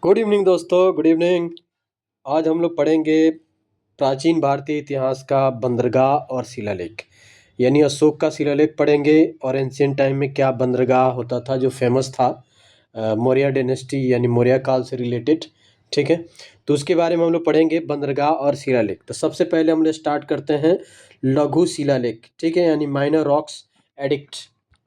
Good evening दोस्तों, good evening. आज हम लोग पढ़ेंगे प्राचीन भारतीय इतिहास का बंदरगाह और शिलालेख। यानी अशोक का शिलालेख पढ़ेंगे और एंशियंट टाइम में क्या बंदरगाह होता था जो फेमस था, मौर्य डायनेस्टी यानी मौर्य काल से रिलेटेड। ठीक है, तो उसके बारे में हम लोग पढ़ेंगे बंदरगाह और शिलालेख। तो सबसे पहले हम लोग स्टार्ट करते हैं लघु शिलालेख। ठीक है, यानी माइनर रॉक्स एडिक्ट।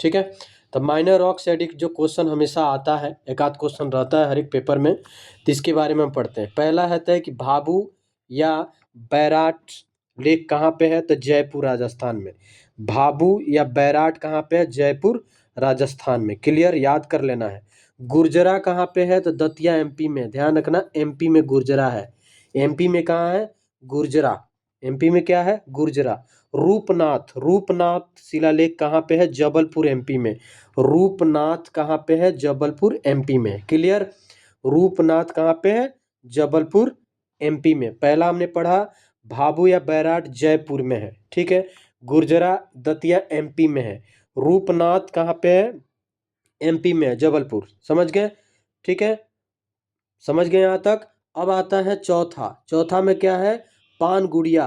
ठीक है, तो माइनर रॉक्स एडिक्ट जो क्वेश्चन हमेशा आता है, एक आध क्वेश्चन रहता है हर एक पेपर में, तो इसके बारे में हम पढ़ते हैं। पहला रहता है कि भाभू या बैराट लेक कहाँ पे है, तो जयपुर राजस्थान में। भाभू या बैराट कहाँ पे है, जयपुर राजस्थान में। क्लियर, याद कर लेना है। गुर्जरा कहाँ पे है, तो दतिया एमपी में। ध्यान रखना, एमपी में गुर्जरा है। एमपी में कहाँ है, गुर्जरा। एमपी में क्या है, गुर्जरा। रूपनाथ, रूपनाथ शिलालेख कहाँ पे है, जबलपुर एमपी में। रूपनाथ कहाँ पे है, जबलपुर एमपी में। क्लियर, रूपनाथ कहाँ पे है, जबलपुर एमपी में। पहला हमने पढ़ा भाभू या बैराट जयपुर में है। ठीक है, गुर्जरा दतिया एमपी में है। रूपनाथ कहाँ पे है, एमपी में है, जबलपुर। समझ गए? ठीक है, समझ गए यहाँ तक। अब आता है चौथा। चौथा में क्या है, पानगुड़िया।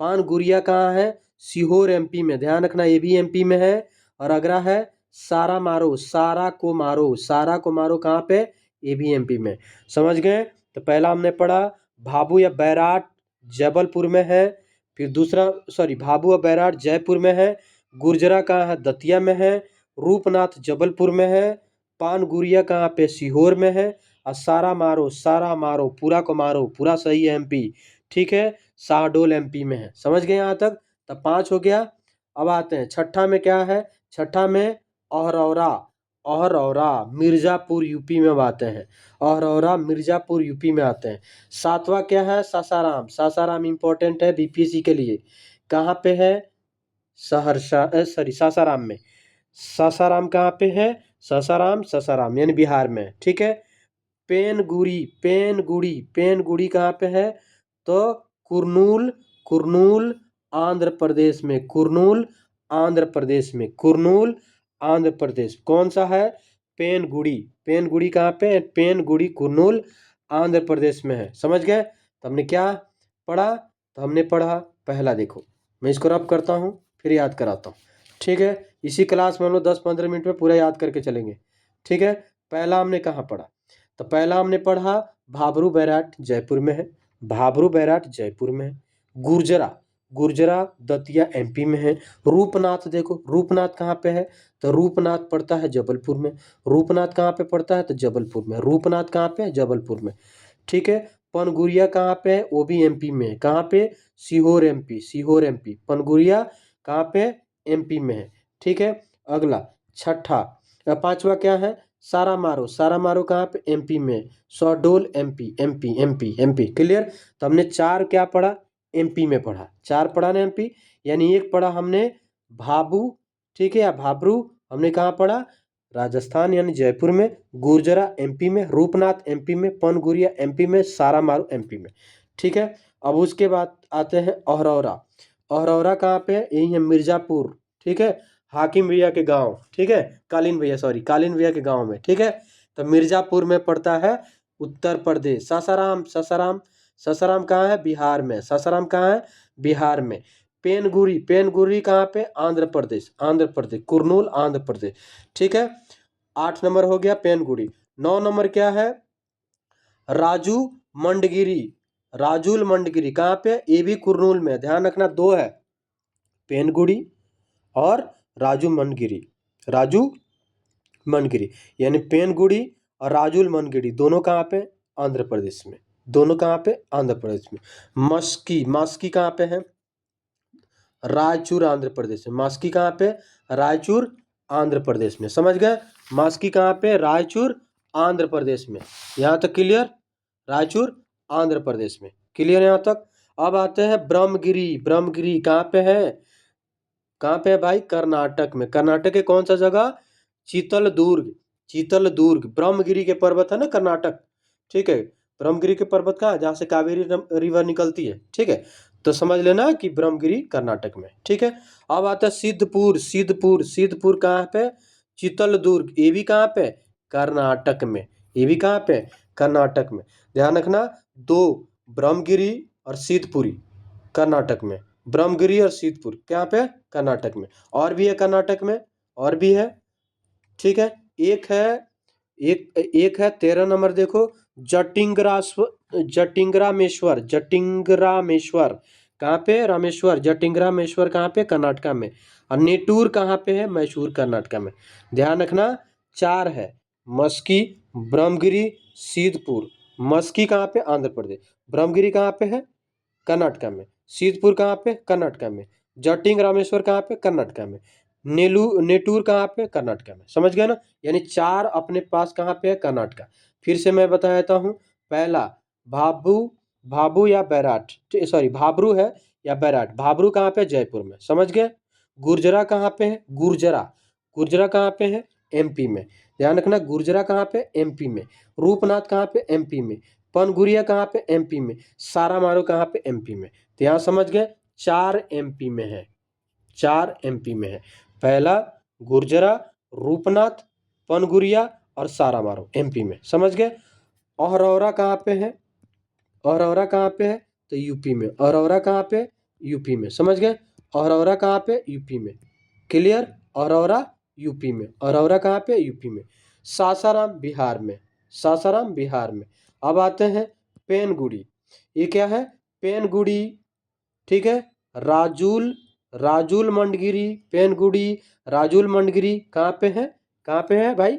पानगुड़िया कहाँ है, सीहोर एमपी में। ध्यान रखना, ये भी एमपी में है। और अगला है सारा मारो, सारा को मारो। सारा को मारो कहाँ पे, ये भी एमपी में। समझ गए? तो पहला हमने पढ़ा भाभू या बैराट जबलपुर में है। फिर दूसरा, सॉरी, भाभू या बैराट जयपुर में है। गुर्जरा कहाँ है, दतिया में है। रूपनाथ जबलपुर में है। पानगुड़िया कहाँ पे, सीहोर में है। और सारा मारो, सारा मारो, पूरा को मारो, पूरा सही है एमपी। ठीक है, शाहडोल एमपी में है। समझ गए यहाँ तक? तब 5 हो गया। अब आते हैं छठा में, क्या है, छठा में अहरौरा। अहरौरा मिर्जापुर यूपी में आते हैं। अहरौरा मिर्जापुर यूपी में आते हैं। सातवां क्या है, सासाराम। सासाराम इंपॉर्टेंट है बीपीएससी के लिए। कहाँ पे है, सहरसा, सॉरी, सासाराम में। सासाराम कहाँ पे है, सासाराम, सासाराम यानी बिहार में। ठीक है, पेनगुड़ी, पेनगुड़ी, पेनगुड़ी कहाँ पे है, तो कुरनूल, कुरनूल आंध्र प्रदेश में। कुरनूल आंध्र प्रदेश में। कुरनूल आंध्र प्रदेश। कौन सा है, पेनगुड़ी। पेनगुड़ी कहाँ पे है, पेनगुड़ी कुरनूल आंध्र प्रदेश में है। समझ गए? तो हमने क्या पढ़ा, तो हमने पढ़ा पहला, देखो मैं इसको रब करता हूँ फिर याद कराता हूँ। ठीक है, इसी क्लास में हम लोग 10-15 मिनट में पूरा याद करके चलेंगे। ठीक है, पहला हमने कहाँ पढ़ा, तो पहला हमने पढ़ा भाबरू बैराट जयपुर में है। भाबरू बैराट जयपुर में है। गुर्जरा, गुर्जरा दतिया एमपी में है। रूपनाथ, देखो रूपनाथ कहाँ पे है, तो रूपनाथ पड़ता है जबलपुर में। रूपनाथ कहाँ पे पड़ता है, तो जबलपुर में। रूपनाथ कहाँ पे है, जबलपुर में। ठीक है, पनगुरिया कहाँ पे है, वो भी एमपी में है। कहाँ पे, सीहोर एमपी। सीहोर एमपी। पनगुरिया कहाँ पे, एमपी में है। ठीक है, अगला छठा, पांचवा क्या है, सारा मारो। सारा मारो कहाँ पे, एमपी में। Shahdol MP, MP, MP, MP. Clear? तो हमने 4 क्या पढ़ा, एमपी में पढ़ा। 4 पढ़ा ना एमपी, यानी एक पढ़ा हमने भाबू। ठीक है, या भाबरू हमने कहाँ पढ़ा, राजस्थान यानी जयपुर में। गुर्जरा एमपी में। रूपनाथ एमपी में। पनगुरिया एमपी में। सारा मारो एमपी में। ठीक है, अब उसके बाद आते हैं अहरौरा। अहरौरा कहाँ पे है, यही है मिर्जापुर। ठीक है, हाकिम भैया के गांव। ठीक है, कालीन भैया, सॉरी, कालीन भैया के गांव में। ठीक है, तो मिर्जापुर में पड़ता है उत्तर प्रदेश। सासाराम, सासाराम, सासाराम कहाँ है, बिहार में। सासाराम कहाँ है, बिहार में। पेनगुड़ी, पेनगुड़ी कहाँ पे, आंध्र प्रदेश। आंध्र प्रदेश, कुरनूल आंध्र प्रदेश। ठीक है, 8 नंबर हो गया पेनगुड़ी। 9 नंबर क्या है, राजू मंडगिरी। राजूल मंडगिरी कहाँ पे, ये भी कुरनूल में। ध्यान रखना, 2 है, पेनगुड़ी और राजू मनगिरी। राजू मनगिरी यानी पेनगुड़ी और राजूल मनगिरी दोनों कहाँ पे, आंध्र प्रदेश में। दोनों कहाँ पे, आंध्र प्रदेश में। मस्की, मस्की कहाँ पे है, रायचूर आंध्र प्रदेश में। मस्की कहाँ पे, रायचूर आंध्र प्रदेश में। समझ गए? मस्की कहाँ पे, रायचूर आंध्र प्रदेश में। यहाँ तक क्लियर, रायचूर आंध्र प्रदेश में। क्लियर यहाँ तक? अब आते हैं ब्रह्मगिरी। ब्रह्मगिरी कहाँ पे है, कहाँ पे है भाई, कर्नाटक में। कर्नाटक के कौन सा जगह, चितलदुर्ग। चितलदुर्ग, ब्रह्मगिरी के पर्वत है ना, कर्नाटक। ठीक है, ब्रह्मगिरी के पर्वत कहाँ, जहाँ से कावेरी रिवर निकलती है। ठीक है, तो समझ लेना कि ब्रह्मगिरी कर्नाटक में। ठीक है, अब आता है सिद्धपुर। सिद्धपुर, सिद्धपुर कहाँ पे, चितलदुर्ग, ये भी कहाँ पे, कर्नाटक में। ये भी कहाँ पे, कर्नाटक में। ध्यान रखना, 2 ब्रह्मगिरी और शीतपुरी कर्नाटक में। ब्रह्मगिरी और शीतपुर क्या पे? कर्नाटक में। और भी है कर्नाटक में, और भी है, ठीक है। एक है 13 नंबर, देखो, जटिंगरामेश्वर। जटिंगरामेश्वर कहाँ पे? रामेश्वर। जटिंगरामेश्वर कहाँ पे? कर्नाटका में। और नेटूर कहाँ पे है? मैसूर कर्नाटका में। ध्यान रखना, 4 है, मस्की, ब्रह्मगिरी, सिद्धपुर। मस्की कहाँ पे? आंध्र प्रदेश। ब्रह्मगिरी कहाँ पे है? कर्नाटका में। सिद्धपुर कहाँ पे? कर्नाटका में। जटिंग रामेश्वर कहाँ पे? कर्नाटका में। नेटूर कहाँ पे? कर्नाटका में। समझ गए ना? यानी 4 अपने पास कहाँ पे है? कर्नाटका। फिर से मैं बता देता हूँ। पहला भाबू, भाबू या बैराट, सॉरी भाबरू है या बैराट। भाबरू कहाँ पे? जयपुर में। समझ गए? गुर्जरा कहाँ पे है? गुर्जरा, गुर्जरा कहाँ पे है? एमपी में। ध्यान रखना, गुर्जरा कहाँ पे? एमपी में। रूपनाथ कहाँ पे? एमपी में। पनगुरिया कहाँ पे? एमपी में। सारा मारो कहाँ पे? एमपी में। तो यहाँ समझ गए, 4 एमपी में है, 4 एमपी में है। पहला गुर्जरा, रूपनाथ, पनगुरिया और सारा मारो एमपी में। समझ गए? औरौरा कहाँ पे है? औरौरा कहाँ पे है? तो यूपी में। औरौरा कहाँ पे? यूपी में। समझ गए? औरौरा कहाँ पे? यूपी में। क्लियर? औरौरा यूपी में। औरौरा कहाँ पे? यूपी में। सासाराम बिहार में। सासाराम बिहार में। अब आते हैं पेनगुड़ी। ये क्या है? पेनगुड़ी, ठीक है। राजूल, राजूल मंडगिरी, पेनगुड़ी, राजूल मंडगिरी कहाँ पे है? कहाँ पे है भाई?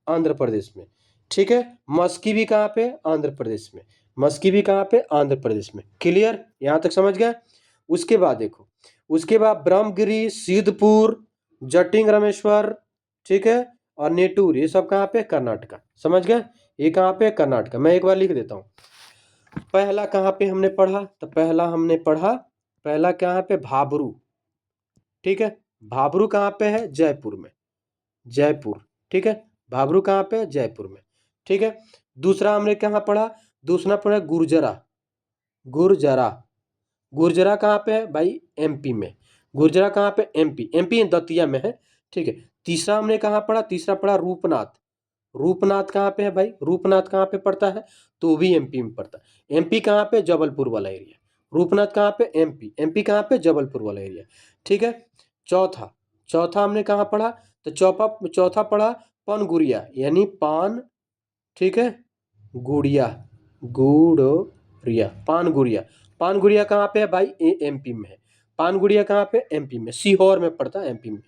आंध्र प्रदेश में। ठीक है। मस्की भी कहाँ पे? आंध्र प्रदेश में। मस्की भी कहाँ पे? आंध्र प्रदेश में। क्लियर? यहाँ तक समझ गए? उसके बाद देखो, उसके बाद ब्रह्मगिरी, सिद्धपुर, जटिंग रामेश्वर, ठीक है, और नेटूर, ये सब कहाँ पे? कर्नाटका। समझ गए? ये कहाँ पे? कर्नाटका। मैं एक बार लिख देता हूँ। पहला कहाँ पे हमने पढ़ा? तो पहला हमने पढ़ा, पहला कहाँ पे? भाबरू, ठीक है। भाबरू कहाँ पे है? जयपुर में। जयपुर, ठीक है। भाबरू कहाँ पे है? जयपुर में, ठीक है। दूसरा हमने कहाँ पढ़ा? दूसरा पढ़ा गुर्जरा। गुर्जरा, गुर्जरा कहाँ पे है भाई? एमपी में। गुर्जरा कहाँ पे? एमपी। एमपी दतिया में है, ठीक है। तीसरा हमने कहाँ पढ़ा? तीसरा पढ़ा रूपनाथ। रूपनाथ कहाँ पे है भाई? रूपनाथ कहाँ पे पड़ता है? तो भी एमपी में पड़ता है। एमपी कहाँ पे? जबलपुर वाला एरिया। रूपनाथ कहाँ पे? एमपी। एमपी कहाँ पे? जबलपुर वाला एरिया, ठीक है। चौथा, चौथा हमने कहाँ पढ़ा? तो चौथा पढ़ा पनगुरिया, यानी पान, ठीक है, गुड़िया, गुड़िया, पानगुड़िया। पानगुड़िया कहाँ पे है भाई? एमपी में है। पानगुड़िया कहाँ पे? एमपी में, सीहोर में पड़ता है, एमपी में।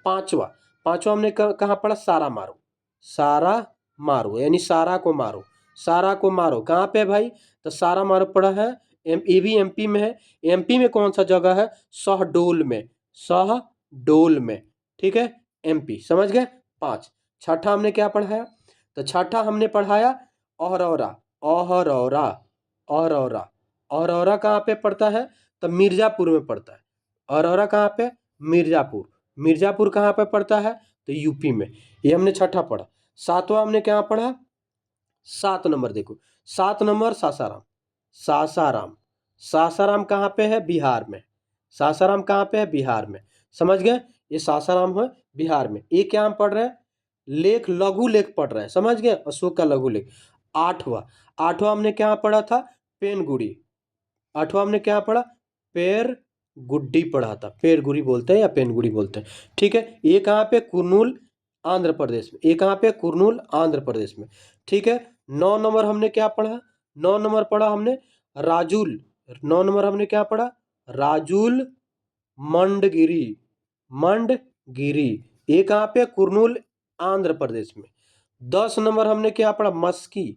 पांचवा, पांचवा हमने कहाँ पढ़ा? सारा मारो। सारा मारो यानी सारा को मारो। सारा को मारो कहाँ पे भाई? तो सारा मारो पड़ा है, ये भी एमपी में है। एमपी में कौन सा जगह है? शहडोल में। शहडोल में, ठीक है, एमपी। समझ गए? 5। छठा हमने क्या पढ़ाया? तो छठा हमने पढ़ाया औरौरा। औरौरा, औरौरा, औरौरा कहाँ पे पड़ता है? तो मिर्जापुर में पड़ता है। औरौरा कहाँ पे? मिर्जापुर। मिर्जापुर कहाँ पे पड़ता है? तो यूपी में। ये हमने छठा पढ़ा। सातवां हमने क्या पढ़ा? 7 नंबर देखो, 7 नंबर सासाराम। सासाराम, सासाराम कहाँ पे है? बिहार में। सासाराम कहाँ पे है? बिहार में। समझ गए? ये सासाराम है बिहार में। ये क्या हम पढ़ रहे हैं? लेख, लघु लेख पढ़ रहे हैं। समझ गए? अशोक का लघु लेख। आठवां, आठवां हमने क्या पढ़ा था? पेनगुड़ी। आठवां हमने क्या पढ़ा? पेर गुड्डी पढ़ा था। पेरगुड़ी बोलते हैं या पेनगुड़ी बोलते हैं, ठीक है। ये कहाँ पे? कुर्नूल, आंध्र प्रदेश में। ये कहाँ पे? कुर्नूल, आंध्र प्रदेश में, ठीक है। 9 नंबर हमने क्या पढ़ा? 9 नंबर पढ़ा हमने राजूल। 9 नंबर हमने क्या पढ़ा? राजूल मंडगिरी। मंडगिरी, ये कहाँ पे? कुर्नूल, आंध्र प्रदेश में। 10 नंबर हमने क्या पढ़ा? मस्की।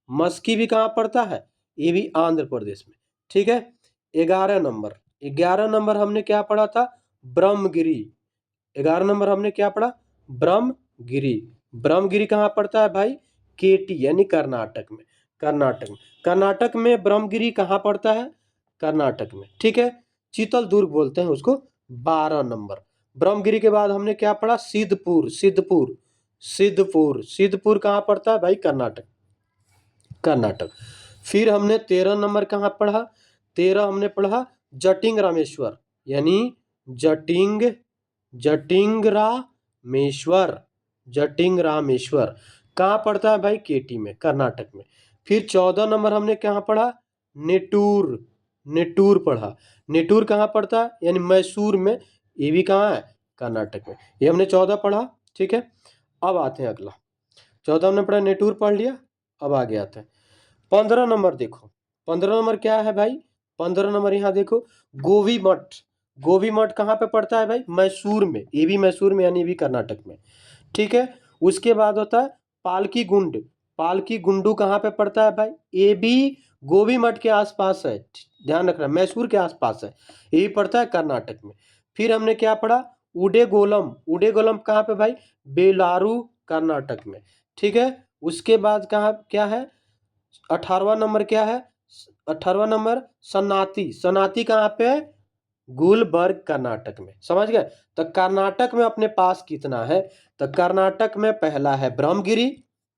मस्की भी कहाँ पड़ता है? ये भी आंध्र प्रदेश में, ठीक है। 11 नंबर, 11 नंबर हमने क्या पढ़ा था? ब्रह्मगिरी। 11 नंबर हमने क्या पढ़ा? ब्रह्मगिरी। ब्रह्मगिरी कहाँ पड़ता है भाई? केटी, यानी कर्नाटक में। कर्नाटक में, कर्नाटक में ब्रह्मगिरी कहाँ पड़ता है? कर्नाटक में, ठीक है। शीतल दुर्ग बोलते हैं उसको। 12 नंबर, ब्रह्मगिरी के बाद हमने क्या पढ़ा? सिद्धपुर। सिद्धपुर, सिद्धपुर, सिद्धपुर कहाँ पड़ता है भाई? कर्नाटक। कर्नाटक। फिर हमने 13 नंबर कहाँ पढ़ा? 13 हमने पढ़ा जटिंग रामेश्वर, यानी जटिंग, जटिंग रामेश्वर, जटिंग रामेश्वर, कहाँ पड़ता है भाई? केटी में, कर्नाटक में। फिर 14 नंबर हमने कहाँ पढ़ा? नेटूर, नेटूर पढ़ा। नेटूर कहाँ पड़ता है? यानी मैसूर में। ये भी कहाँ है? कर्नाटक में। ये हमने 14 पढ़ा, ठीक है। अब आते हैं अगला। 14 हमने पढ़ा, नेटूर पढ़ लिया। अब आगे आते हैं 15 नंबर। देखो 15 नंबर क्या है भाई? 15 नंबर यहाँ देखो, गोवी मठ। गोवी मठ कहाँ पे पड़ता है भाई? मैसूर में। ये भी मैसूर में, यानी ये भी कर्नाटक में, ठीक है। उसके बाद होता है पालकी गुंड। पालकी गुंडू कहाँ पे पड़ता है भाई? ये भी गोभी मठ के आसपास है, ध्यान रखना, मैसूर के आसपास है। ये भी पड़ता है कर्नाटक में। फिर हमने क्या पढ़ा? उडेगोलम। उडेगोलम कहाँ पे भाई? बेलारू, कर्नाटक में, ठीक है। उसके बाद कहाँ क्या है? 18वां नंबर क्या है? 18वां नंबर सनाती। सनाती कहाँ पे है? गुलबर्ग, कर्नाटक में, समझ गए। तो कर्नाटक में अपने पास कितना है? तो कर्नाटक में पहला है ब्रह्मगिरी,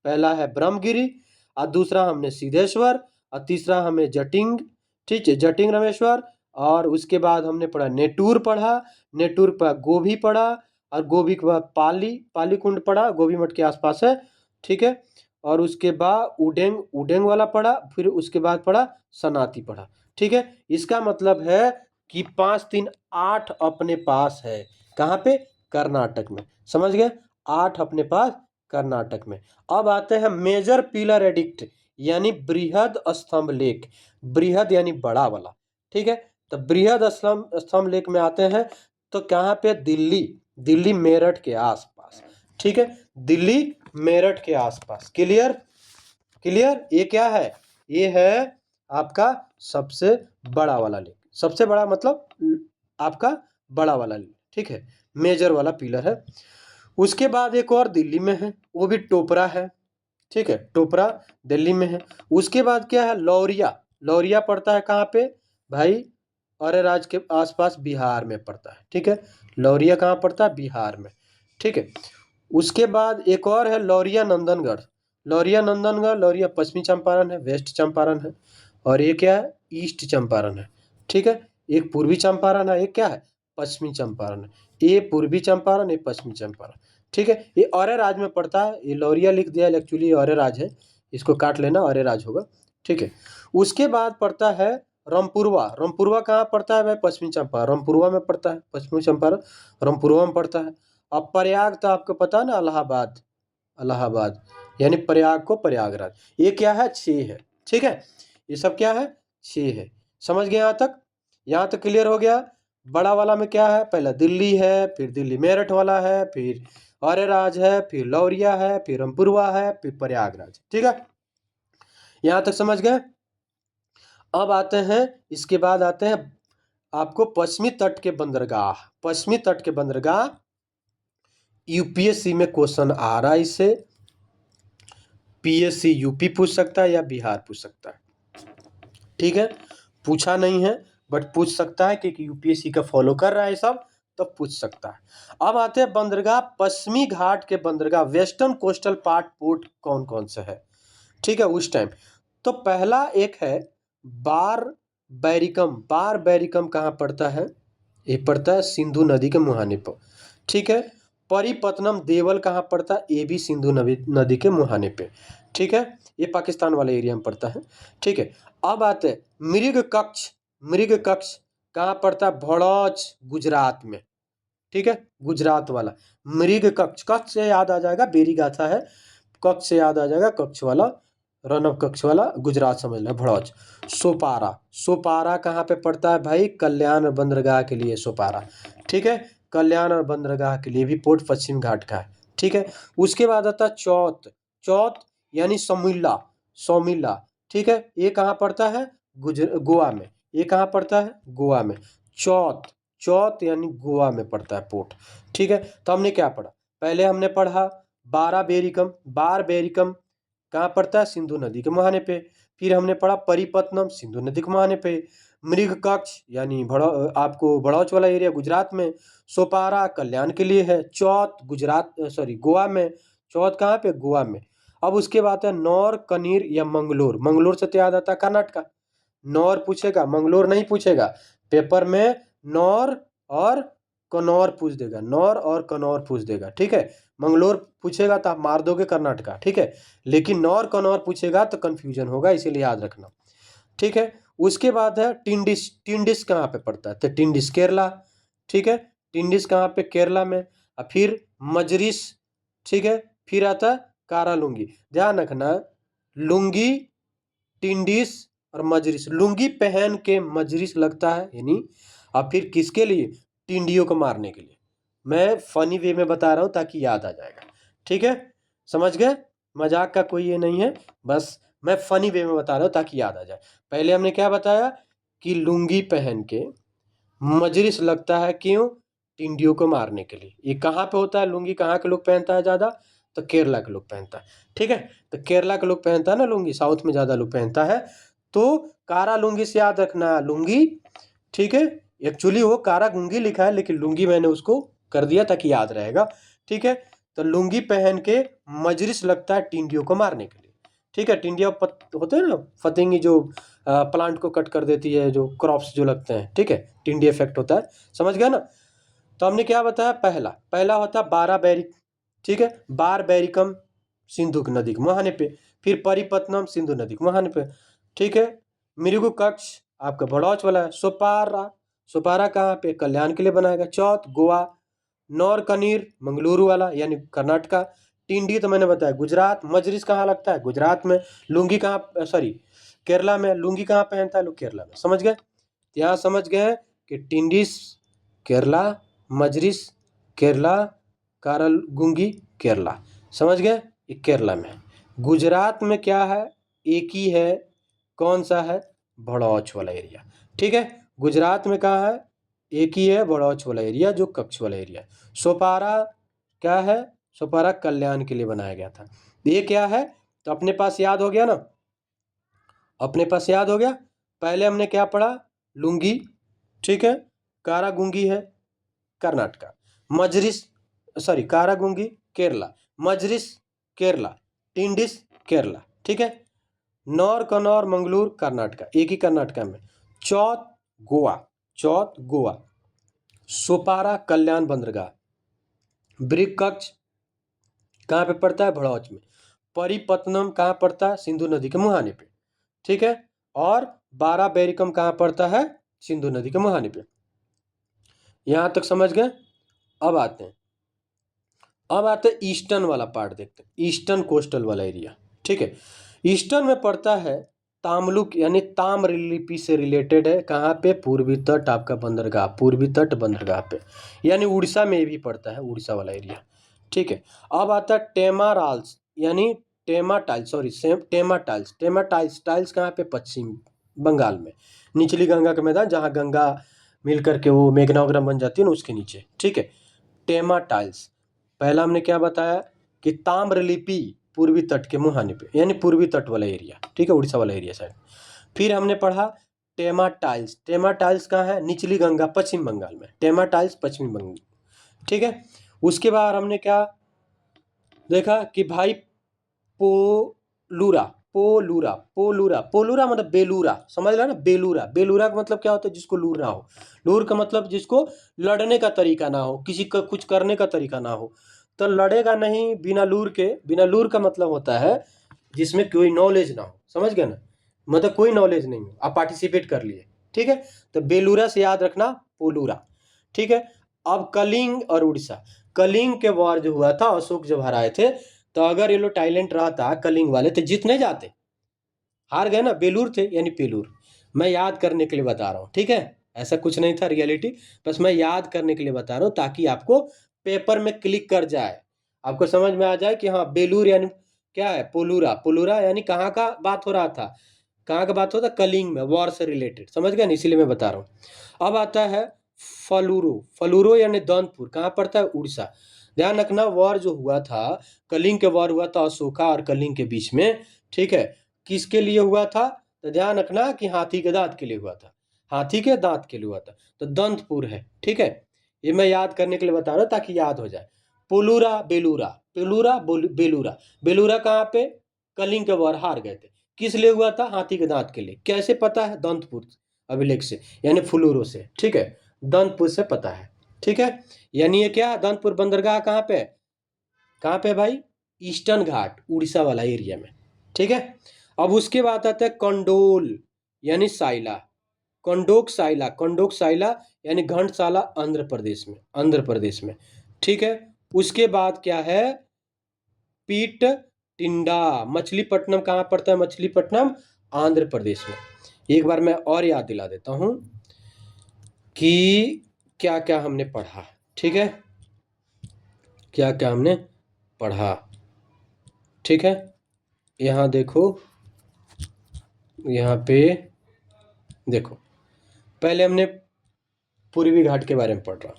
पहला है ब्रह्मगिरी, और दूसरा हमने सिद्धेश्वर, और तीसरा हमें जटिंग, ठीक है, जटिंग रमेश्वर। और उसके बाद हमने पढ़ा नेटूर पढ़ा, नेटूर पर गोभी पढ़ा, और गोभी के बाद पाली, पाली कुंड पढ़ा, गोभी मठ के आसपास है, ठीक है। और उसके बाद उडेंग, उडेंग वाला पढ़ा। फिर उसके बाद पढ़ा सनाती पढ़ा, ठीक है। इसका मतलब है कि 5 3 8 अपने पास है। कहाँ पे? कर्नाटक में, समझ गए। 8 अपने पास कर्नाटक में। अब आते हैं मेजर पिलर एडिक्ट, यानी बृहद स्तंभ लेख। बृहद यानी बड़ा वाला, ठीक है। तो बृहद स्तंभ स्तंभ लेख में आते हैं तो कहाँ पे? दिल्ली, दिल्ली मेरठ के आसपास, ठीक है। दिल्ली मेरठ के आसपास। क्लियर? क्लियर? ये क्या है? ये है आपका सबसे बड़ा वाला लेक। सबसे बड़ा मतलब आपका बड़ा वाला लेक, ठीक है, मेजर वाला पिलर है। उसके बाद एक और दिल्ली में है, वो भी टोपरा है, ठीक है, टोपरा दिल्ली में है। उसके बाद क्या है? लौरिया। लौरिया पड़ता है कहाँ पे भाई? अरेराज के आसपास, बिहार में पड़ता है, ठीक है। लौरिया कहाँ पड़ता है? बिहार में, ठीक है। उसके बाद एक और है लौरिया नंदनगढ़। लौरिया नंदनगढ़, लौरिया पश्चिमी चंपारण है, वेस्ट चंपारण है, और ये क्या है? ईस्ट चंपारण है, ठीक है। एक पूर्वी चंपारण है, एक क्या है? पश्चिमी चंपारण है। ये पूर्वी चंपारण, ये पश्चिमी चंपारण, ठीक है। ये औरैया राज्य में पड़ता है। ये लौरिया लिख दिया, एक्चुअली औरैया राज्य है, इसको काट लेना, औरैया राज्य होगा, ठीक है। उसके बाद पड़ता है रामपुरवा। रामपुरवा कहाँ पड़ता है भाई? पश्चिमी चंपारण, रामपुरवा में पड़ता है, पश्चिमी चंपारण, रामपुरवा में पड़ता है। अब प्रयाग तो आपको पता है ना, इलाहाबाद, इलाहाबाद, यानी प्रयाग को प्रयागराज। ये क्या है? 6 है, ठीक है। ये सब क्या है? 6 है। समझ गए यहाँ तक? यहाँ तक क्लियर हो गया? बड़ा वाला में क्या है? पहला दिल्ली है, फिर दिल्ली मेरठ वाला है, फिर औरैराज है, फिर लौरिया है, फिर रामपुरवा है, फिर प्रयागराज, ठीक है। यहाँ तक समझ गए? अब आते हैं, इसके बाद आते हैं आपको पश्चिमी तट के बंदरगाह। पश्चिमी तट के बंदरगाह यूपीएससी में क्वेश्चन आ रहा है इससे। पीएससी यूपी पूछ सकता है या बिहार पूछ सकता है, ठीक है। पूछा नहीं है बट पूछ सकता है, क्योंकि यूपीएससी का फॉलो कर रहा है सब, तो पूछ सकता है। अब आते हैं बंदरगाह, पश्चिमी घाट के बंदरगाह, वेस्टर्न कोस्टल पार्ट पोर्ट कौन कौन से है, ठीक है, उस टाइम। तो पहला एक है बार बैरिकम। बार बैरिकम कहाँ पड़ता है? ये पड़ता है सिंधु नदी के मुहाने पर, ठीक है। परिपतनम देवल कहाँ पड़ता है? ये भी सिंधु नदी के मुहाने पे, ठीक है। ये पाकिस्तान वाले एरिया में पड़ता है, ठीक है। अब आते हैं मृग कक्ष। मृग कक्ष कहाँ पड़ता है? भड़ौच, गुजरात में, ठीक है, गुजरात वाला मृग कक्ष। कक्ष से याद आ जाएगा, बेरी गाथा है, कक्ष से याद आ जाएगा, कक्ष वाला, रणव कक्ष वाला, गुजरात समझ लें, भड़ौच। सोपारा, सोपारा कहाँ पे पड़ता है भाई? कल्याण और बंदरगाह के लिए सोपारा, ठीक है। कल्याण और बंदरगाह के लिए भी पोर्ट पश्चिम घाट का है, ठीक है। उसके बाद आता है चौथ। चौथ यानी सौमिल्ला, सौमिल्ला, ठीक है। ये कहाँ पड़ता है? गोवा में। ये कहाँ पड़ता है? गोवा में। चौथ, चौथ यानी गोवा में पड़ता है पोर्ट, ठीक है। तो हमने क्या पढ़ा? पहले हमने पढ़ा बारा बेरिकम। बार बेरिकम कहाँ पड़ता है? सिंधु नदी के मुहाने पे। फिर हमने पढ़ा परिपतनम, सिंधु नदी के मुहाने पे। मृग कक्ष यानी आपको भड़ौच वाला एरिया गुजरात में। सोपारा कल्याण के लिए है। चौथ गुजरात, सॉरी, गोवा में। चौथ कहाँ पे? गोवा में। अब उसके बाद है नौर, कनीर या मंगलोर। मंगलोर से तो याद आता है कर्नाटका। नौर पूछेगा, मंगलोर नहीं पूछेगा पेपर में। नौर और कनौर पूछ देगा, नौर और कनौर पूछ देगा, ठीक है। मंगलोर पूछेगा तो आप मार दोगे कर्नाटका, ठीक है। लेकिन नौर कनौर पूछेगा तो कंफ्यूजन होगा, इसीलिए याद रखना, ठीक है। उसके बाद है टिंडिस। टिंडिस कहाँ पे पड़ता है? तो टिंडिस केरला, ठीक है। टिंडिस कहाँ पे? केरला में। और फिर मजरिस, ठीक है। फिर आता है कारालुंगी। ध्यान रखना, लुंगी, टिंडिस और मजरिस। लुंगी पहन के मजरिस लगता है यानी, और फिर किसके लिए? टिंडियों को मारने के लिए। मैं फनी वे में बता रहा हूँ ताकि याद आ जाएगा, ठीक है। समझ गए? मजाक का कोई ये नहीं है, बस मैं फनी वे में बता रहा हूँ ताकि याद आ जाए। पहले हमने क्या बताया कि लुंगी पहन के मजलिस लगता है, क्यों? टिंडियों को मारने के लिए। ये कहाँ पे होता है? लुंगी कहाँ के लोग पहनता है ज़्यादा? तो केरला के लोग पहनता है, ठीक है। तो केरला के लोग पहनता है ना लुंगी, साउथ में ज़्यादा लोग पहनता है। तो कारा लुंगी से याद रखना लुंगी, ठीक है। एक्चुअली वो कारा गुंगी लिखा है, लेकिन लुंगी मैंने उसको कर दिया ताकि याद रहेगा, ठीक है। तो लुंगी पहन के मजलिस लगता है टिंडियों को मारने के लिए, ठीक है। टिंडिया होते हैं ना, फतिंगी जो प्लांट को कट कर देती है, जो क्रॉप्स जो लगते हैं, ठीक है। टिंडी इफेक्ट होता है, समझ गया ना। तो हमने क्या बताया? पहला पहला होता है बारह बैरिक, ठीक है। बार बैरिकम सिंधु नदी के मुहाने पे। फिर परिपत्नम सिंधु नदी के मुहाने पे, ठीक है। मृगु कक्ष आपका भड़ौच वाला है। सोपारा, सोपारा कहाँ पे? कल्याण के लिए बनाएगा। चौथ गोवा। नौरकनीर मंगलुरु वाला यानी कर्नाटका। टिंडी तो मैंने बताया गुजरात। मजरिस कहाँ लगता है? गुजरात में। लुंगी कहाँ, सॉरी केरला में। लुंगी कहाँ पहनता है लोग? केरला में। समझ गए? यहाँ समझ गए कि टिंडिस केरला, मजरिस केरला, कारल गुंगी केरला। समझ गए? ये केरला में। गुजरात में क्या है? एक ही है, कौन सा है? भड़ौच वाला एरिया, ठीक है। गुजरात में कहाँ है? एक ही है, भड़ौच वाला एरिया, जो कच्छ वाला एरिया। सोपारा क्या है? सोपारा कल्याण के लिए बनाया गया था। ये क्या है? तो अपने पास याद हो गया ना, अपने पास याद हो गया। पहले हमने क्या पढ़ा? लुंगी, ठीक है। कारागुंगी है कर्नाटका। मजरिस, सॉरी कारागुंगी केरला, मजरिस केरला, टिंडिस केरला, ठीक है। नौर कनौर मंगलूर कर्नाटका, एक ही कर्नाटका में। चौथ गोवा, चौथ गोवा। सोपारा कल्याण बंदरगाह। ब्रिक कक्ष कहाँ पे पड़ता है? भड़ौच में। परिपत्नम कहाँ पड़ता है? सिंधु नदी के मुहाने पे, ठीक है। और बारह बैरिकम कहाँ पड़ता है? सिंधु नदी के मुहाने पे। यहां तक समझ गए? अब आते हैं, अब आते हैं ईस्टर्न वाला पार्ट देखते हैं, ईस्टर्न कोस्टल वाला एरिया, ठीक है। ईस्टर्न में पड़ता है तामलुक यानी ताम्रलिपि से रिलेटेड है। कहाँ पे? पूर्वी तट आपका बंदरगाह, पूर्वी तट बंदरगाह पे, यानी उड़ीसा में भी पड़ता है, उड़ीसा वाला एरिया, ठीक है। अब आता है टेमाराल्स यानी टेमाटाइल्स, सॉरी सेम टेमाटाइल्स। टेमाटाइल्स टाइल्स कहाँ पे? पश्चिम बंगाल में, निचली गंगा का मैदान, जहाँ गंगा मिल करके वो मेघनाग्रम बन जाती है ना, उसके नीचे, ठीक है। टेमाटाइल्स। पहला हमने क्या बताया कि ताम्रलिपि पूर्वी तट के मुहाने पे, यानी पूर्वी तट वाला एरिया, ठीक है, उड़ीसा वाला एरिया साइड। फिर हमने पढ़ा टेमाटाइल्स। टेमाटाइल्स कहाँ है? निचली गंगा, पश्चिम बंगाल में। टेमाटाइल्स पश्चिमी बंगाल, ठीक है। उसके बाद हमने क्या देखा कि भाई पोलूरा, पोलूरा, पोलूरा, पोलूरा मतलब बेलूरा, समझ रहा ना? बेलूरा, बेलूरा का मतलब क्या होता है? जिसको लूर ना हो। लूर का मतलब जिसको लड़ने का तरीका ना हो, किसी का कुछ करने का तरीका ना हो, तो लड़ेगा नहीं बिना लूर के। बिना लूर का मतलब होता है जिसमें कोई नॉलेज ना हो, समझ गए ना? मतलब कोई नॉलेज नहीं हो, आप पार्टिसिपेट कर लिए, ठीक है। तो बेलूरा से याद रखना पोलूरा, ठीक है। अब कलिंग और उड़ीसा। कलिंग के वार जो हुआ था, अशोक जब हराए थे, तो अगर ये लोग टाइलेंट रहता कलिंग वाले तो जीत नहीं जाते, हार गए ना, बेलूर थे यानी पेलूर। मैं याद करने के लिए बता रहा हूँ, ठीक है। ऐसा कुछ नहीं था रियलिटी, बस मैं याद करने के लिए बता रहा हूँ ताकि आपको पेपर में क्लिक कर जाए, आपको समझ में आ जाए कि हाँ बेलूर यानी क्या है? पोलूरा। पोलूरा यानी कहाँ का बात हो रहा था? कहाँ का बात होता? कलिंग में, वॉर से रिलेटेड, समझ गए ना? इसीलिए मैं बता रहा हूँ। अब आता है फलूरो। फलूरो यानी दौलतपुर, कहाँ पड़ता है? उड़ीसा। ध्यान रखना, वॉर जो हुआ था, कलिंग के वॉर हुआ था अशोका और कलिंग के बीच में, ठीक है। किसके लिए हुआ था? तो ध्यान रखना कि हाथी के दांत के लिए हुआ था, हाथी के दांत के लिए हुआ था। तो दंतपुर है, ठीक है। ये मैं याद करने के लिए बता रहा हूँ ताकि याद हो जाए। पुलूरा बेलूरा, पेलूरा बेलूरा। बेलूरा कहाँ पे? कलिंग के वॉर हार गए थे, किस लिए हुआ था? हाथी के दांत के लिए। कैसे पता है? दंतपुर अभिलेख से, यानी फुलूरो से, ठीक है। दंतपुर से पता है, ठीक है। यानी ये क्या? दंतपुर बंदरगाह कहाँ पे? कहाँ पे भाई, ईस्टर्न घाट उड़ीसा वाला एरिया में, ठीक है। अब उसके बाद आता है कंडोल यानी साइला, कंडोक साइला यानी घंटसाला आंध्र प्रदेश में, ठीक है। उसके बाद क्या है, पीट टिंडा, मछलीपट्टनम कहाँ पड़ता है, मछलीपट्टनम आंध्र प्रदेश में। एक बार मैं और याद दिला देता हूं कि क्या क्या हमने पढ़ा, ठीक है, क्या क्या हमने पढ़ा, ठीक है। यहाँ देखो, यहाँ पे देखो, पहले हमने पूर्वी घाट के बारे में पढ़ रहा,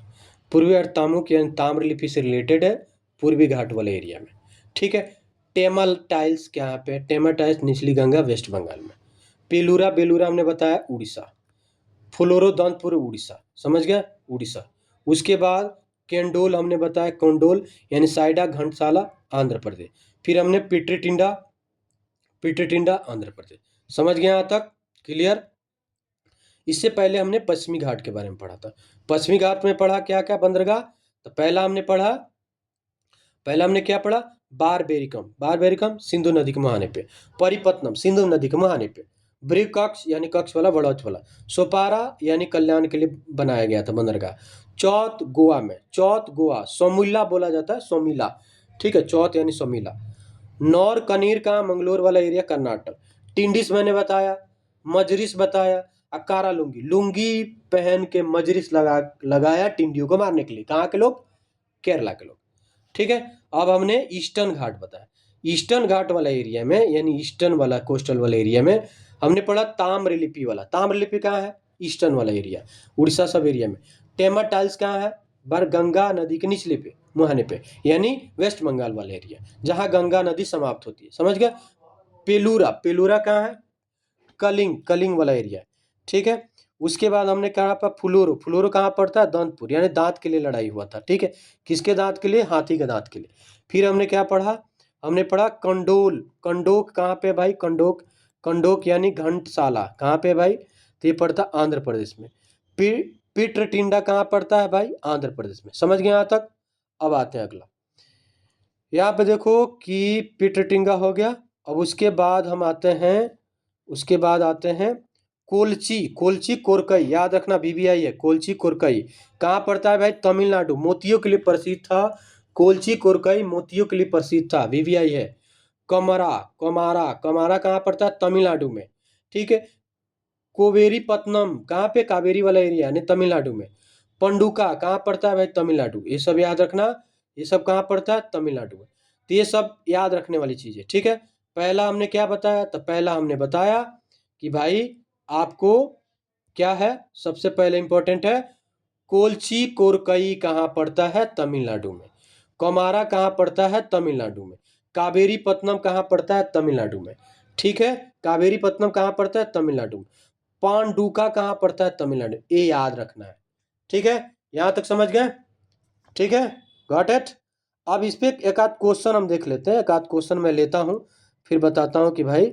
पूर्वी और तामुक यानी ताम्रलिपि से रिलेटेड है, पूर्वी घाट वाले एरिया में, ठीक है। टेमल टाइल्स क्या पे, टेमल टाइल्स निचली गंगा वेस्ट बंगाल में। पेलूरा बेलूरा हमने बताया उड़ीसा। फ्लोरोदंतपुर उड़ीसा, समझ गया, उड़ीसा। उसके बाद केंडोल हमने बताया, कोंडोल यानी साइडा घंटसाला आंध्र प्रदेश। फिर हमने पिट्रीटिंडा, पिट्रीटिंडा आंध्र प्रदेश, समझ गए यहाँ तक, क्लियर। इससे पहले हमने पश्चिमी घाट के बारे में पढ़ा था। पश्चिमी घाट में पढ़ा क्या क्या बंदरगाह, तो पहला हमने क्या पढ़ा, बारबेरिकम सिंधु नदी के मुहाने पे, परिपत्नम सिंधु नदी के मुहाने पे, ब्रिकक्स यानी कक्ष वाला बड़ौच वाला, सोपारा यानी कल्याण के लिए बनाया गया था बंदरगाह, चौथ गोवा में, चौथ गोवा, सोमिला बोला जाता है, सोमिला, ठीक है, चौथ यानी सोमिला। नौर कनीर का मंगलोर वाला एरिया कर्नाटक। टिंडिस मैंने बताया, मजरिस बताया, अकारा लुंगी, लुंगी पहन के मजरिस लगाया टिंडियों को मारने के लिए, कहाँ के लोग, केरला के लोग, ठीक है। अब हमने ईस्टर्न घाट बताया, ईस्टर्न घाट वाला एरिया में यानी ईस्टर्न वाला कोस्टल वाला एरिया में हमने पढ़ा ताम्रलिपि वाला, ताम्रलिपि कहाँ है, ईस्टर्न वाला एरिया, उड़ीसा सब एरिया में। टेमर टाइल्स कहाँ है, गंगा नदी के निचले पे मुहाने पे, यानी वेस्ट बंगाल वाला एरिया जहाँ गंगा नदी समाप्त होती है, समझ गया। पेलूरा, पेलूरा कहाँ है, कलिंग वाला एरिया, ठीक है। उसके बाद हमने कहा पर फ्लोरो, फ्लोरो कहाँ पड़ता है, दांतपुर, यानी दांत के लिए लड़ाई हुआ था, ठीक है, किसके दांत के लिए, हाथी के दांत के लिए। फिर हमने क्या पढ़ा, हमने पढ़ा कंडोल, कंडोक कहाँ पे भाई, कंडोक, कंडोक यानी घंटसाला कहाँ पे भाई, तो ये पड़ता आंध्र प्रदेश में। पिट्रटिंडा कहाँ पड़ता है भाई, आंध्र प्रदेश में, समझ गए यहाँ तक। अब आते हैं अगला, यहाँ पे देखो कि पिट्रटिंगा हो गया। अब उसके बाद हम आते हैं, उसके बाद आते हैं कोलची, कोलची कोरकई, याद रखना बीबीआई है, कोलची कोरकई कहाँ पड़ता है भाई, तमिलनाडु, मोतियों के लिए प्रसिद्ध था, कोलची कोरकई मोतियों के लिए प्रसिद्ध था, बीबीआई है। कमरा, कमारा, कमारा कहाँ पड़ता है, तमिलनाडु में, ठीक है। कोवेरी पत्तनम कहाँ पे, कावेरी वाला एरिया यानी तमिलनाडु में। पंडुका कहाँ पड़ता है भाई, तमिलनाडु, ये सब याद रखना, ये सब कहाँ पड़ता है, तमिलनाडु में। तो ये सब याद रखने वाली चीज़ है, ठीक है। पहला हमने क्या बताया, तो पहला हमने बताया कि भाई आपको क्या है, सबसे पहले इंपॉर्टेंट है, कोलची कोरकई कहाँ पड़ता है, तमिलनाडु में। कमारा कहाँ पड़ता है, तमिलनाडु में। कावेरी पत्तनम कहाँ पड़ता है, तमिलनाडु में, ठीक है। कावेरी पत्तनम कहाँ पड़ता है, तमिलनाडु में। पांडुका कहाँ पड़ता है, तमिलनाडु, ये याद रखना है, ठीक है। यहां तक समझ गए, ठीक है, गॉट इट। अब इस पे एक आध क्वेश्चन हम देख लेते हैं, एक आध क्वेश्चन मैं लेता हूं, फिर बताता हूं कि भाई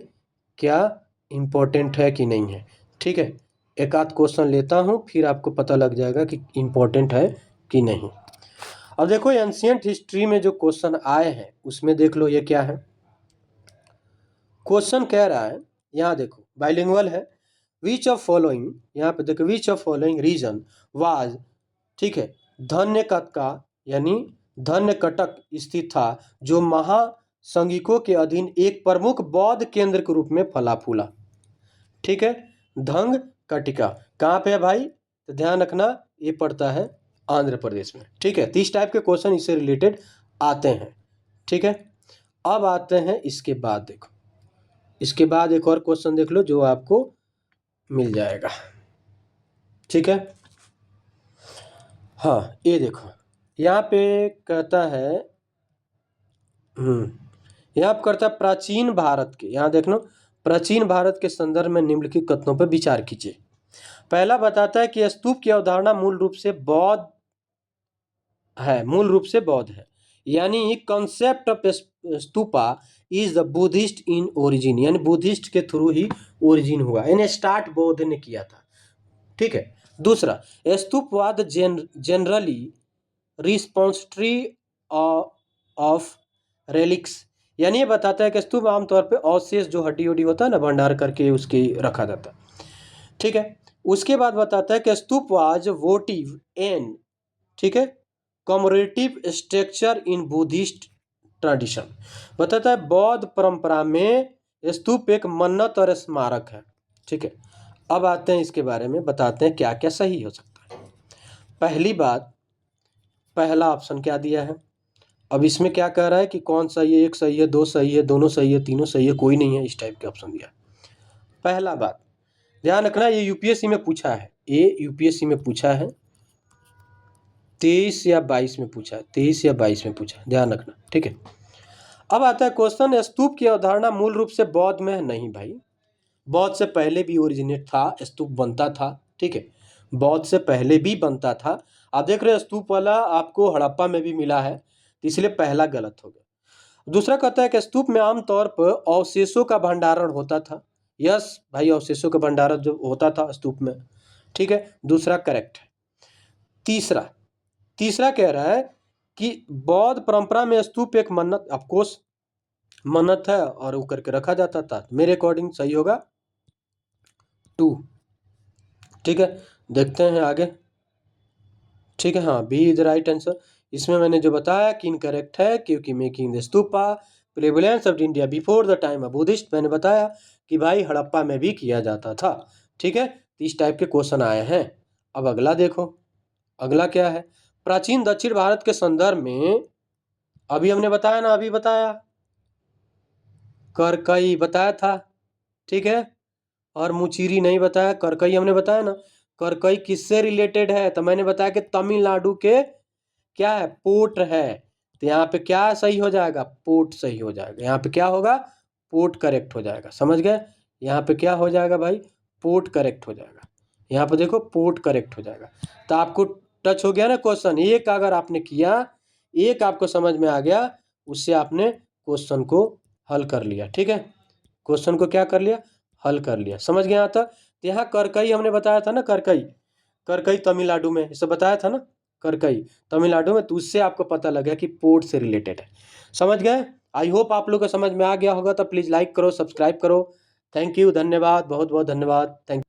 क्या इंपॉर्टेंट है कि नहीं है, ठीक है। एक आध क्वेश्चन लेता हूं, फिर आपको पता लग जाएगा कि इंपॉर्टेंट है कि नहीं। अब देखो एंशियंट हिस्ट्री में जो क्वेश्चन आए हैं उसमें देख लो ये क्या है। क्वेश्चन कह रहा है, यहाँ देखो बाइलिंगुअल है, विच ऑफ फॉलोइंग, यहाँ पे देखो which of following reason was, ठीक है, धन्य कटका यानी धन्य कटक स्थित था, जो महासंगिकों के अधीन एक प्रमुख बौद्ध केंद्र के रूप में फला फूला, ठीक है। धंग कटिका कहाँ पे है भाई, तो ध्यान रखना ये पड़ता है आंध्र प्रदेश में, ठीक है। 30 टाइप के क्वेश्चन इससे रिलेटेड आते हैं, ठीक है। अब आते हैं इसके बाद, देखो इसके बाद एक और क्वेश्चन देख लो जो आपको मिल जाएगा, ठीक है। हाँ ये देखो यहाँ पे कहता है, यहाँ पे करता है प्राचीन भारत के, यहाँ देख लो, प्राचीन भारत के संदर्भ में निम्नलिखित कथनों पर विचार कीजिए। पहला बताता है कि स्तूप की अवधारणा मूल रूप से बौद्ध है, मूल रूप से बौद्ध है, यानी concept of stupa is the Buddhist in origin, यानी बुद्धिस्ट के थ्रू ही ओरिजिन हुआ, यानी स्टार्ट बौद्ध ने किया था, ठीक है। दूसरा, स्तूपवाद जनरली रिस्पॉन्सिटरी ऑफ रेलिक्स यानी ये बताता है कि स्तूप आमतौर पे अवशेष जो हड्डी उड्डी होता है ना, भंडार करके उसके रखा जाता है। ठीक है, उसके बाद बताता है कि स्तूप वाज वोटिव एन, ठीक है, कॉमरेटिव स्ट्रक्चर इन बुद्धिस्ट ट्रेडिशन। बताता है बौद्ध परंपरा में स्तूप एक मन्नत और स्मारक है। ठीक है, अब आते हैं इसके बारे में, बताते हैं क्या क्या सही हो सकता है। पहली बात, पहला ऑप्शन क्या दिया है, अब इसमें क्या कह रहा है कि कौन सही है, एक सही है, दो सही है, दोनों सही है, तीनों सही है, कोई नहीं है, इस टाइप के ऑप्शन दिया है। पहला बात ध्यान रखना, ये यूपीएससी में पूछा है, ये यूपीएससी में पूछा है, 23 या 22 में पूछा है, 23 या 22 में पूछा है, ध्यान रखना। ठीक है, अब आता है क्वेश्चन, स्तूप की अवधारणा मूल रूप से बौद्ध में है। नहीं भाई, बौद्ध से पहले भी ओरिजिनेट था, स्तूप बनता था। ठीक है, बौद्ध से पहले भी बनता था। आप देख रहे हैं स्तूप वाला आपको हड़प्पा में भी मिला है, तो इसलिए पहला गलत हो गया। दूसरा कहता है कि स्तूप में आमतौर पर अवशेषों का भंडारण होता था। यस भाई, अवशेषों का भंडारण जो होता था स्तूप में। ठीक है, दूसरा करेक्ट है। तीसरा तीसरा कह रहा है कि बौद्ध परंपरा में स्तूप एक मन्नत, ऑफकोर्स मन्नत है और वो करके रखा जाता था। मेरे अकॉर्डिंग सही होगा 2। ठीक है, देखते हैं आगे। ठीक है, हाँ, बी इज राइट आंसर। इसमें मैंने जो बताया कि इनकरेक्ट है, क्योंकि making the stupa prevalence of India before the time of Buddhist, मैंने बताया कि भाई हड़प्पा में भी किया जाता था। ठीक है, इस टाइप के क्वेश्चन आए हैं। अब अगला देखो, अगला क्या है, प्राचीन दक्षिण भारत के संदर्भ में, अभी हमने बताया ना, अभी बताया, करकई बताया था। ठीक है, और मुचीरी नहीं बताया, करकई हमने बताया ना। करकई किससे रिलेटेड है, तो मैंने बताया कि तमिलनाडु के क्या है, पोर्ट है। तो यहाँ पे क्या सही हो जाएगा, पोर्ट सही हो जाएगा। यहाँ पे क्या होगा, पोर्ट करेक्ट हो जाएगा। समझ गए, यहाँ पे क्या हो जाएगा भाई, पोर्ट करेक्ट हो जाएगा। यहाँ पे देखो पोर्ट करेक्ट हो जाएगा। तो आपको टच हो गया ना क्वेश्चन, एक अगर आपने किया, एक आपको समझ में आ गया, उससे आपने क्वेश्चन को हल कर लिया। ठीक है, क्वेश्चन को क्या कर लिया, हल कर लिया। समझ गए यहाँ तक। तो यहाँ करकई हमने बताया था ना, करकई, करकई तमिलनाडु में, इसे बताया था ना, करकई तमिलनाडु में, तो उससे आपको पता लगा कि पोर्ट से रिलेटेड है। समझ गए। आई होप आप लोग को समझ में आ गया होगा। तो प्लीज़ लाइक करो, सब्सक्राइब करो। थैंक यू, धन्यवाद, बहुत बहुत धन्यवाद, थैंक